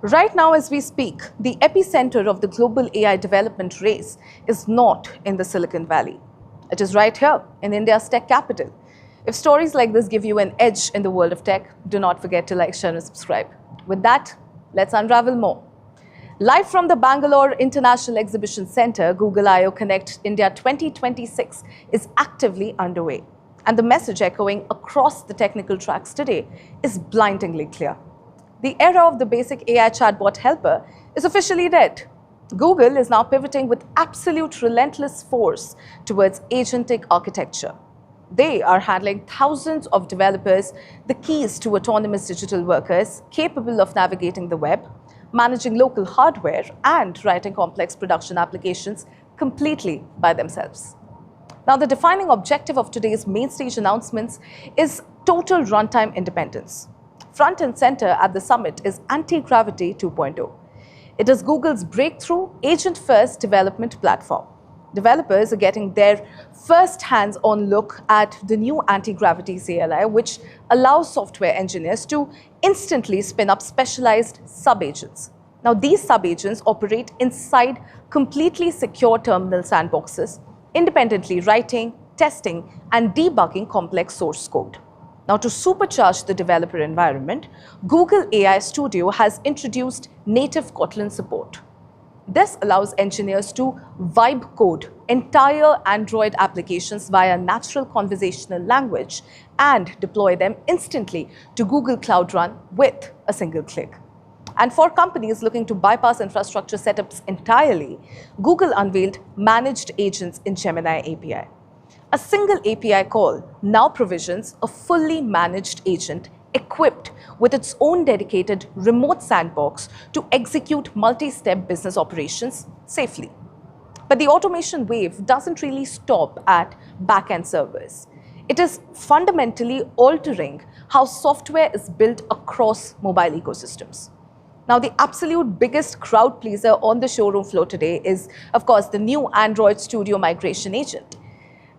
Right now, as we speak, the epicenter of the global AI development race is not in the Silicon Valley. It is right here in India's tech capital. If stories like this give you an edge in the world of tech, do not forget to like, share, and subscribe. With that, let's unravel more. Live from the Bangalore International Exhibition Centre, Google I/O Connect India 2026 is actively underway. And the message echoing across the technical tracks today is blindingly clear. The era of the basic AI chatbot helper is officially dead. Google is now pivoting with absolute relentless force towards agentic architecture. They are handling thousands of developers, the keys to autonomous digital workers capable of navigating the web, managing local hardware, and writing complex production applications completely by themselves. Now, the defining objective of today's mainstage announcements is total runtime independence. Front and center at the summit is Anti-Gravity 2.0. It is Google's breakthrough agent-first development platform. Developers are getting their first hands-on look at the new Anti-Gravity CLI, which allows software engineers to instantly spin up specialized sub-agents. Now, these sub-agents operate inside completely secure terminal sandboxes, independently writing, testing, and debugging complex source code. Now, to supercharge the developer environment, Google AI Studio has introduced native Kotlin support. This allows engineers to vibe code entire Android applications via natural conversational language and deploy them instantly to Google Cloud Run with a single click. And for companies looking to bypass infrastructure setups entirely, Google unveiled managed agents in Gemini API. A single API call now provisions a fully managed agent equipped with its own dedicated remote sandbox to execute multi-step business operations safely. But the automation wave doesn't really stop at back-end servers. It is fundamentally altering how software is built across mobile ecosystems. Now, the absolute biggest crowd pleaser on the showroom floor today is, of course, the new Android Studio migration agent.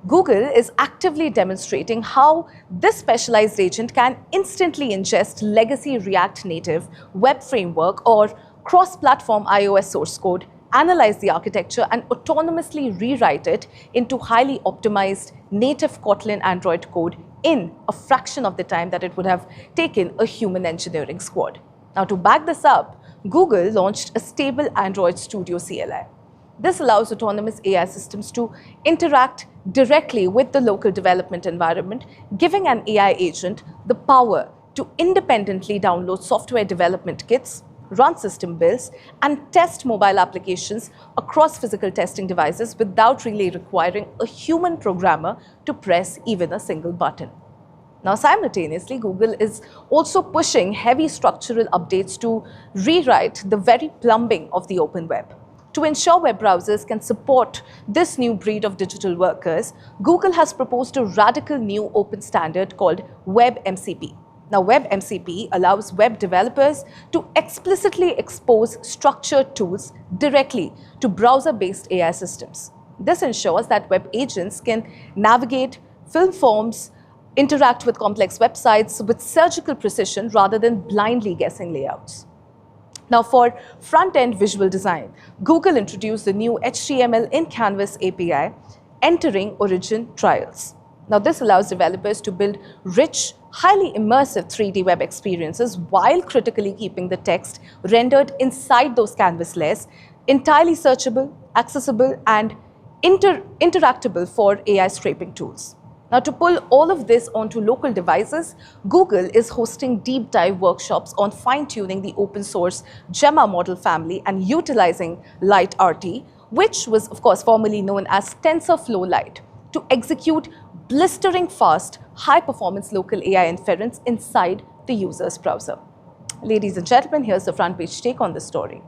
Google is actively demonstrating how this specialized agent can instantly ingest legacy React Native web framework or cross-platform iOS source code, analyze the architecture, and autonomously rewrite it into highly optimized native Kotlin Android code in a fraction of the time that it would have taken a human engineering squad. Now, to back this up, Google launched a stable Android Studio CLI. This allows autonomous AI systems to interact directly with the local development environment, giving an AI agent the power to independently download software development kits, run system builds, and test mobile applications across physical testing devices without really requiring a human programmer to press even a single button. Now, simultaneously, Google is also pushing heavy structural updates to rewrite the very plumbing of the open web. To ensure web browsers can support this new breed of digital workers, Google has proposed a radical new open standard called WebMCP. Now, WebMCP allows web developers to explicitly expose structured tools directly to browser-based AI systems. This ensures that web agents can navigate, fill forms, interact with complex websites with surgical precision rather than blindly guessing layouts. Now, for front-end visual design, Google introduced the new HTML in Canvas API, entering origin trials. Now, this allows developers to build rich, highly immersive 3D web experiences while critically keeping the text rendered inside those canvas layers entirely searchable, accessible, and interactable for AI scraping tools. Now, to pull all of this onto local devices, Google is hosting deep dive workshops on fine-tuning the open source Gemma model family and utilizing LiteRT, which was, of course, formerly known as TensorFlow Lite, to execute blistering fast, high-performance local AI inference inside the user's browser. Ladies and gentlemen, here's the front page take on the story.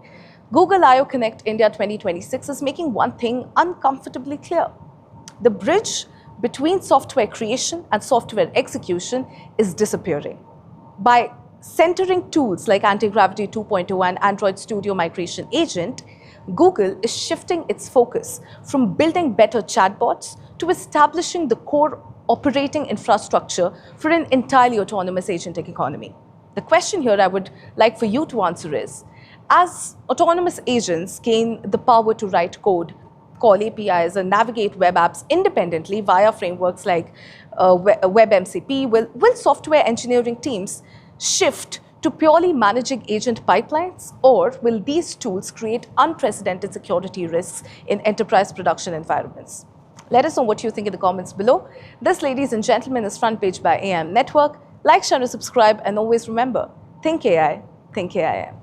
Google I/O Connect India 2026 is making one thing uncomfortably clear. The bridge between software creation and software execution is disappearing. By centering tools like Anti-Gravity 2.0 and Android Studio Migration Agent, Google is shifting its focus from building better chatbots to establishing the core operating infrastructure for an entirely autonomous agentic economy. The question here I would like for you to answer is, As autonomous agents gain the power to write code, call APIs, and navigate web apps independently via frameworks like WebMCP, will software engineering teams shift to purely managing agent pipelines, or will these tools create unprecedented security risks in enterprise production environments? Let us know what you think in the comments below. This, ladies and gentlemen, is Front Page by AM Network. Like, share, and subscribe, and always remember, think AI, think AIM.